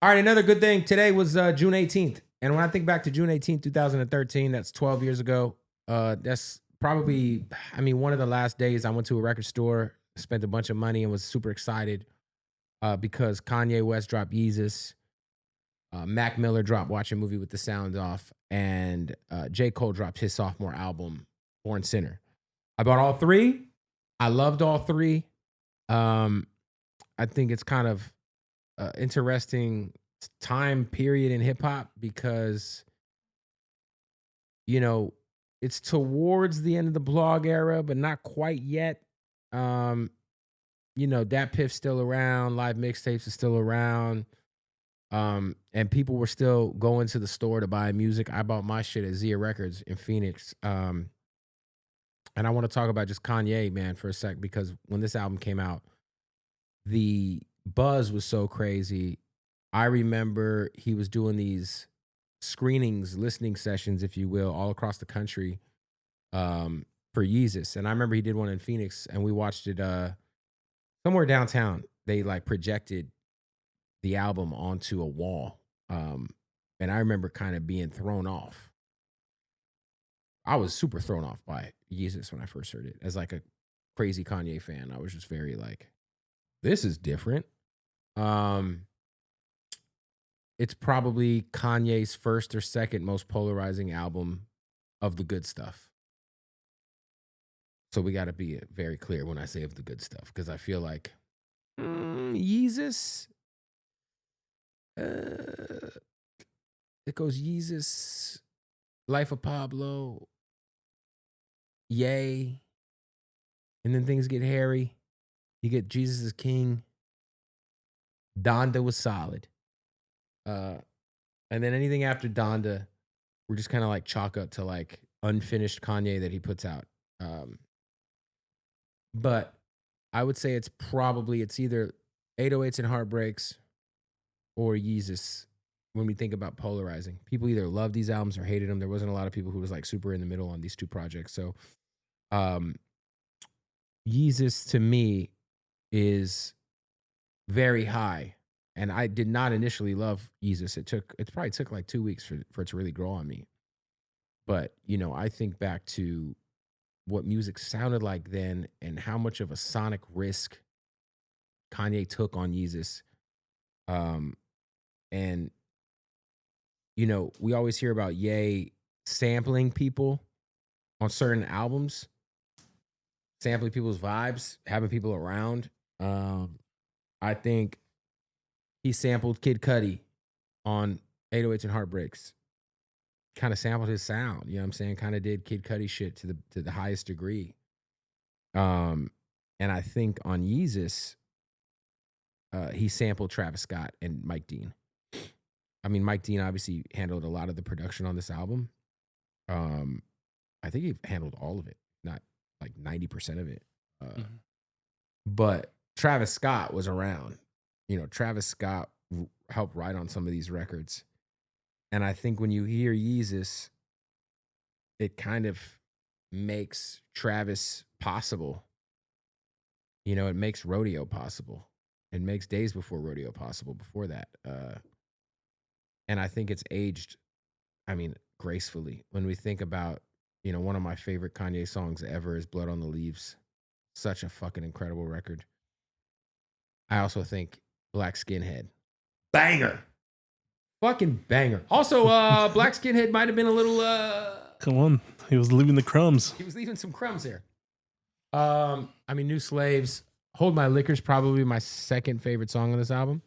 All right, another good thing. Today was June 18th. And when I think back to June 18th, 2013, that's 12 years ago. That's probably, one of the last days I went to a record store, spent a bunch of money, and was super excited because Kanye West dropped Yeezus, Mac Miller dropped Watch a Movie with the Sound Off, and J. Cole dropped his sophomore album, Born Sinner. I bought all three. I loved all three. I think it's kind of interesting time period in hip hop because, it's towards the end of the blog era, but not quite yet. Dat Piff's still around, live mixtapes is still around. And people were still going to the store to buy music. I bought my shit at Zia Records in Phoenix. And I want to talk about just Kanye, man, for a sec, because when this album came out, the buzz was so crazy. I remember he was doing these screenings, listening sessions, if you will, all across the country for Yeezus. And I remember he did one in Phoenix, and we watched it somewhere downtown. They like projected the album onto a wall. And I remember kind of being thrown off. I was super thrown off by Yeezus when I first heard it. As like a crazy Kanye fan, I was just very like, this is different. It's probably Kanye's first or second most polarizing album of the good stuff. So we got to be very clear when I say of the good stuff, because I feel like Yeezus, it goes Yeezus, Life of Pablo, Yay, and then things get hairy. You get Jesus is King. Donda was solid. And then anything after Donda, we're just kind of like chalk up to like unfinished Kanye that he puts out. But I would say it's either 808s and Heartbreaks or Yeezus when we think about polarizing. People either love these albums or hated them. There wasn't a lot of people who was like super in the middle on these two projects. So Yeezus to me is very high. And I did not initially love Yeezus. It probably took like 2 weeks for it to really grow on me. But, I think back to what music sounded like then and how much of a sonic risk Kanye took on Yeezus. And, we always hear about Ye sampling people on certain albums, sampling people's vibes, having people around. I think he sampled Kid Cudi on 808s and Heartbreaks. Kind of sampled his sound, you know what I'm saying? Kind of did Kid Cudi shit to the highest degree. And I think on Yeezus, he sampled Travis Scott and Mike Dean. Mike Dean obviously handled a lot of the production on this album. I think he handled all of it, not like 90% of it. But Travis Scott was around. Travis Scott helped write on some of these records. And I think when you hear Yeezus, it kind of makes Travis possible. It makes Rodeo possible. It makes Days Before Rodeo possible before that. And I think it's aged, gracefully. When we think about, one of my favorite Kanye songs ever is Blood on the Leaves. Such a fucking incredible record. I also think Black Skinhead. Banger. Fucking banger. Also, Black Skinhead might have been a little... Come on. He was leaving the crumbs. He was leaving some crumbs there. New Slaves. Hold My Liquor's probably my second favorite song on this album.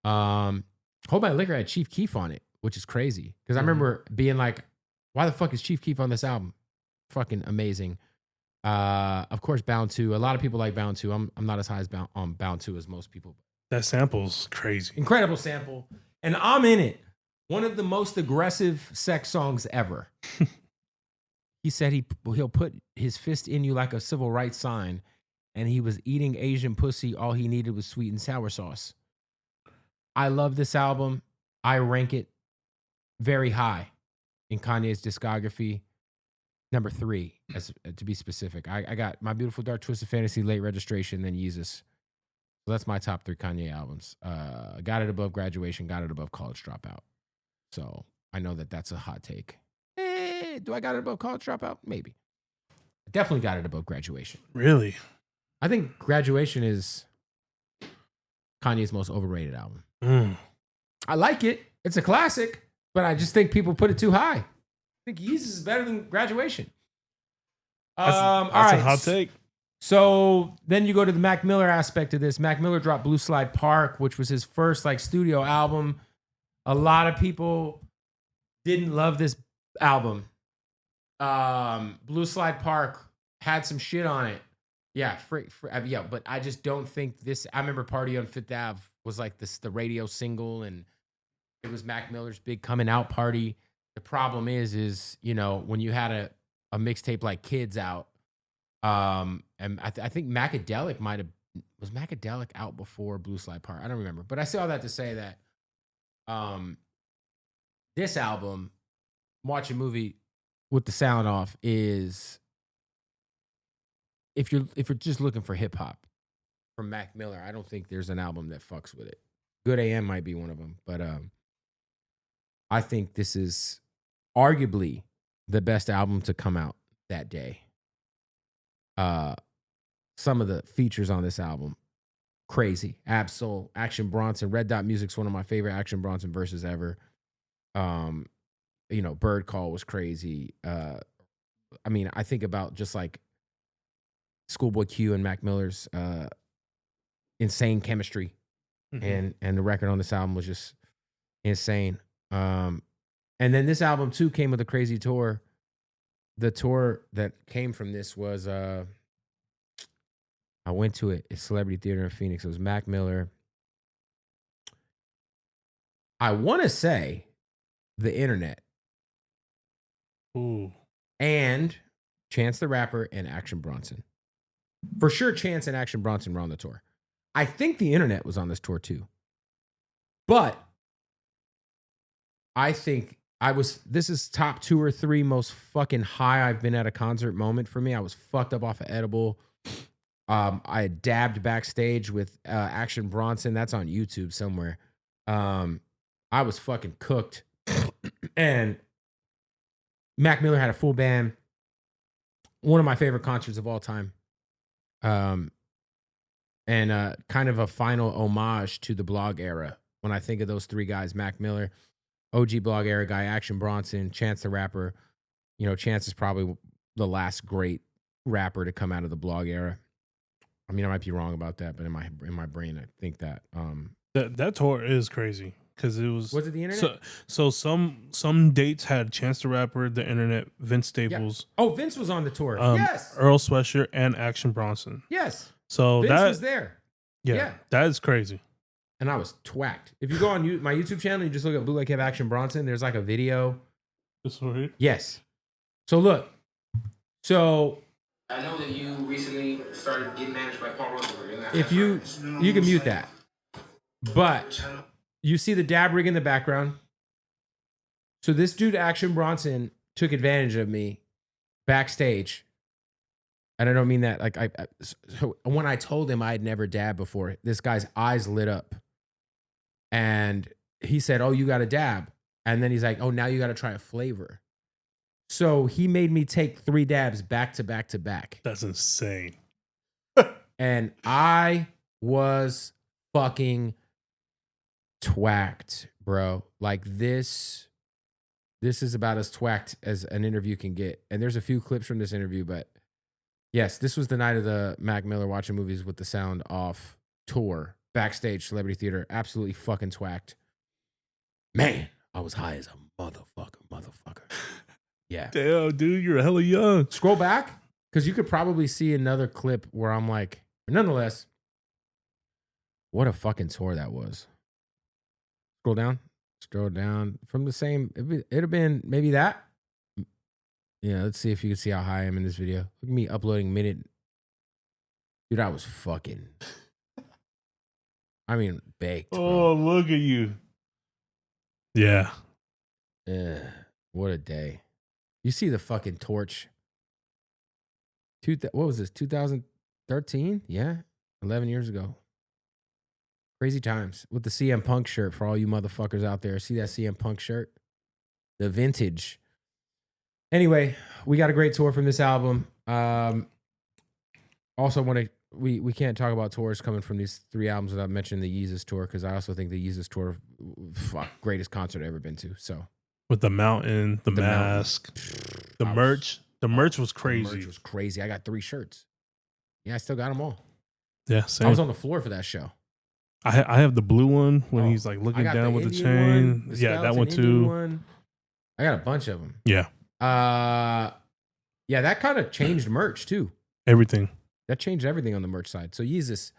Hold My Liquor had Chief Keef on it, which is crazy. Because I remember being like, why the fuck is Chief Keef on this album? Fucking amazing. Of course, Bound 2. A lot of people like Bound 2. I'm not as high as Bound 2 as most people. That sample's crazy. Incredible sample. And I'm in it. One of the most aggressive sex songs ever. He said he'll put his fist in you like a civil rights sign, and he was eating Asian pussy. All he needed was sweet and sour sauce. I love this album. I rank it very high in Kanye's discography. Number 3, to be specific. I got My Beautiful Dark Twisted Fantasy, Late Registration, then Yeezus. So that's my top 3 Kanye albums. Got It above Graduation, Got It above College Dropout. So I know that that's a hot take. Do I got it above College Dropout? Maybe. I definitely got it above Graduation. Really? I think Graduation is Kanye's most overrated album. I like it. It's a classic, but I just think people put it too high. I think Yeezus is better than Graduation. That's all right. a hot take. So then you go to the Mac Miller aspect of this. Mac Miller dropped Blue Slide Park, which was his first like studio album. A lot of people didn't love this album. Blue Slide Park had some shit on it. Yeah, yeah, but I just don't think this. I remember Party on Fifth Ave was like the radio single, and it was Mac Miller's big coming out party. The problem is you know when you had a mixtape like Kids out, and I think Macadelic was Macadelic out before Blue Slide Park. I don't remember, but I say all that to say that this album, Watch a Movie with the sound off, is if you're just looking for hip hop from Mac Miller, I don't think there's an album that fucks with it. Good AM might be one of them, but I think this is arguably the best album to come out that day. Some of the features on this album, crazy. Absol, Action Bronson, Red Dot Music's one of my favorite Action Bronson verses ever. You know, Bird Call was crazy. I mean, I think about just like Schoolboy Q and Mac Miller's insane chemistry, and the record on this album was just insane. And then this album too came with a crazy tour. The tour that came from this was I went to it. It's Celebrity Theater in Phoenix. It was Mac Miller. I want to say The Internet. Ooh. And Chance the Rapper and Action Bronson. For sure, Chance and Action Bronson were on the tour. I think The Internet was on this tour too. But I think this is top 2 or 3 most fucking high I've been at a concert moment for me. I was fucked up off of edible. I had dabbed backstage with Action Bronson. That's on YouTube somewhere. I was fucking cooked. And Mac Miller had a full band. One of my favorite concerts of all time. And kind of a final homage to the blog era. When I think of those 3 guys, Mac Miller, OG blog era guy, Action Bronson, Chance the Rapper. You know, Chance is probably the last great rapper to come out of the blog era. I mean, I might be wrong about that, but in my brain, I think that. That tour is crazy because it was. Was it The Internet? So some dates had Chance the Rapper, The Internet, Vince Staples. Yeah. Oh, Vince was on the tour. Yes. Earl Sweatshirt and Action Bronson. Yes. So Vince was there. Yeah, that is crazy. And I was twacked. If you go on my YouTube channel, you just look at Bootleg Have Action Bronson. There's like a video. This one here? Yes. So look. So I know that you recently started getting managed by Paul Rosenberg. If you can mute that. But you see the dab rig in the background. So this dude, Action Bronson, took advantage of me backstage. And I don't mean that like so when I told him I had never dabbed before, this guy's eyes lit up. And he said, "Oh, you got to dab." And then he's like, "Oh, now you got to try a flavor." So he made me take 3 dabs back to back to back. That's insane. And I was fucking twacked, bro. Like this is about as twacked as an interview can get. And there's a few clips from this interview, but yes, this was the night of the Mac Miller Watching Movies with the Sound Off tour. Backstage, Celebrity Theater. Absolutely fucking twacked. Man, I was high as a motherfucker. Yeah. Damn, dude, you're hella young. Scroll back, because you could probably see another clip where I'm like, but nonetheless, what a fucking tour that was. Scroll down from the same. It'd have been maybe that. Yeah, let's see if you can see how high I am in this video. Look at me uploading minute. Dude, I was fucking. I mean, baked. Oh, bro. look at you. Yeah. What a day. You see the fucking torch. What was this? 2013? Yeah. 11 years ago. Crazy times with the CM Punk shirt for all you motherfuckers out there. See that CM Punk shirt? The vintage. Anyway, we got a great tour from this album. Also want to we can't talk about tours coming from these 3 albums without mentioning the Yeezus tour, because I also think the Yeezus tour, greatest concert I've ever been to. So with the mountain, the mask, the merch. The merch was crazy. The merch was crazy. I got 3 shirts. Yeah, I still got them all. Yeah, same. I was on the floor for that show. I have the blue one when he's like looking down with the chain. One, yeah, that one too. I got a bunch of them. Yeah. Yeah, that kind of changed merch too. Everything. That changed everything on the merch side. So Yeezus.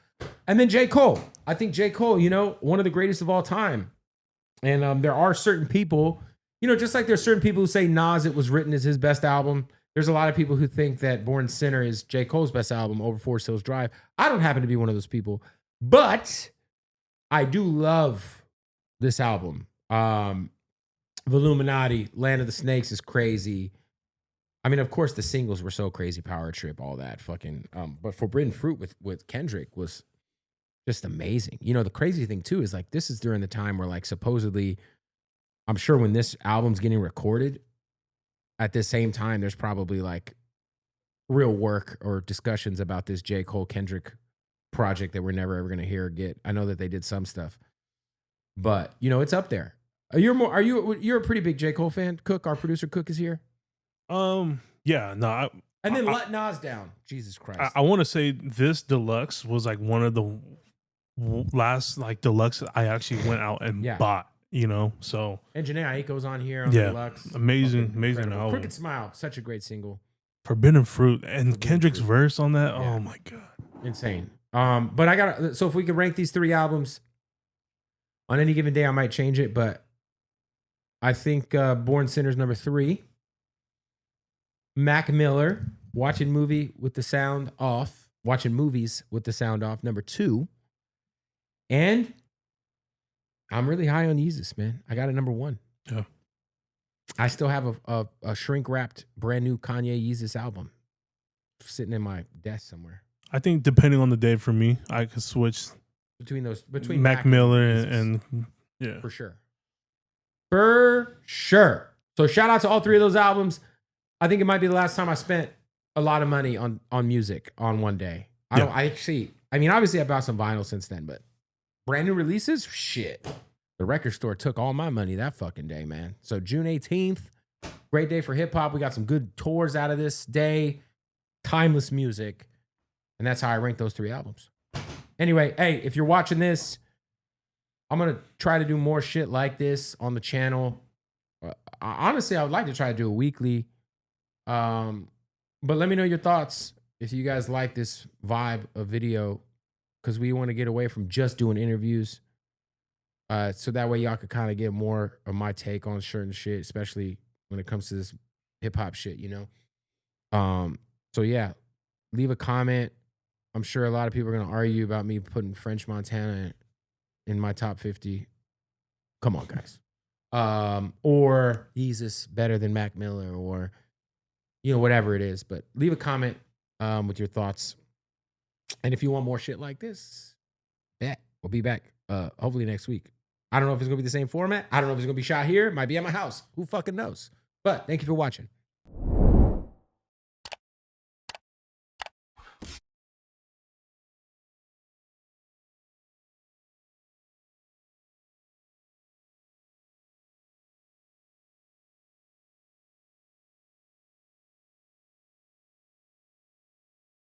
And then J. Cole. I think J. Cole, one of the greatest of all time. And there are certain people, just like there's certain people who say Nas, It Was Written, is his best album. There's a lot of people who think that Born Sinner is J. Cole's best album over Forest Hills Drive. I don't happen to be one of those people. But I do love this album. Illuminati, Land of the Snakes is crazy. I mean, of course, the singles were so crazy. Power Trip, all that fucking. But Forbidden Fruit with Kendrick was just amazing. The crazy thing too is like this is during the time where like supposedly, I'm sure when this album's getting recorded, at the same time, there's probably like real work or discussions about this J. Cole Kendrick project that we're never ever gonna hear or get. I know that they did some stuff, but it's up there. You're a pretty big J. Cole fan. Cook, our producer Cook, is here. Yeah, no. And then let Nas down. Jesus Christ. I want to say this deluxe was like one of the last like deluxe I actually went out and bought. So Engineer Aiko's on here on deluxe. Amazing album. Crooked Smile, such a great single. Forbidden Fruit and Kendrick's verse on that. Yeah. Oh my god, insane. But so if we could rank these 3 albums on any given day, I might change it, but I think Born Sinner's number 3. Mac Miller, Watching Movies with the Sound Off, number 2. And I'm really high on Yeezus, man. I got it number 1. Yeah. I still have a shrink-wrapped brand new Kanye Yeezus album sitting in my desk somewhere. I think depending on the day for me, I could switch between Mac Miller and yeah. For sure. So shout out to all 3 of those albums. I think it might be the last time I spent a lot of money on music on one day. Obviously I bought some vinyl since then, but brand new releases, shit. The record store took all my money that fucking day, man. So June 18th, great day for hip hop. We got some good tours out of this day. Timeless music. And that's how I rank those 3 albums. Anyway, hey, if you're watching this, I'm going to try to do more shit like this on the channel. Honestly, I would like to try to do a weekly. But let me know your thoughts if you guys like this vibe of video, because we want to get away from just doing interviews. So that way y'all could kind of get more of my take on certain shit, especially when it comes to this hip hop shit, So yeah, leave a comment. I'm sure a lot of people are going to argue about me putting French Montana in my top 50. Come on, guys. Or Yeezus better than Mac Miller, or whatever it is. But leave a comment with your thoughts. And if you want more shit like this, we'll be back hopefully next week. I don't know if it's going to be the same format. I don't know if it's going to be shot here. It might be at my house. Who fucking knows? But thank you for watching.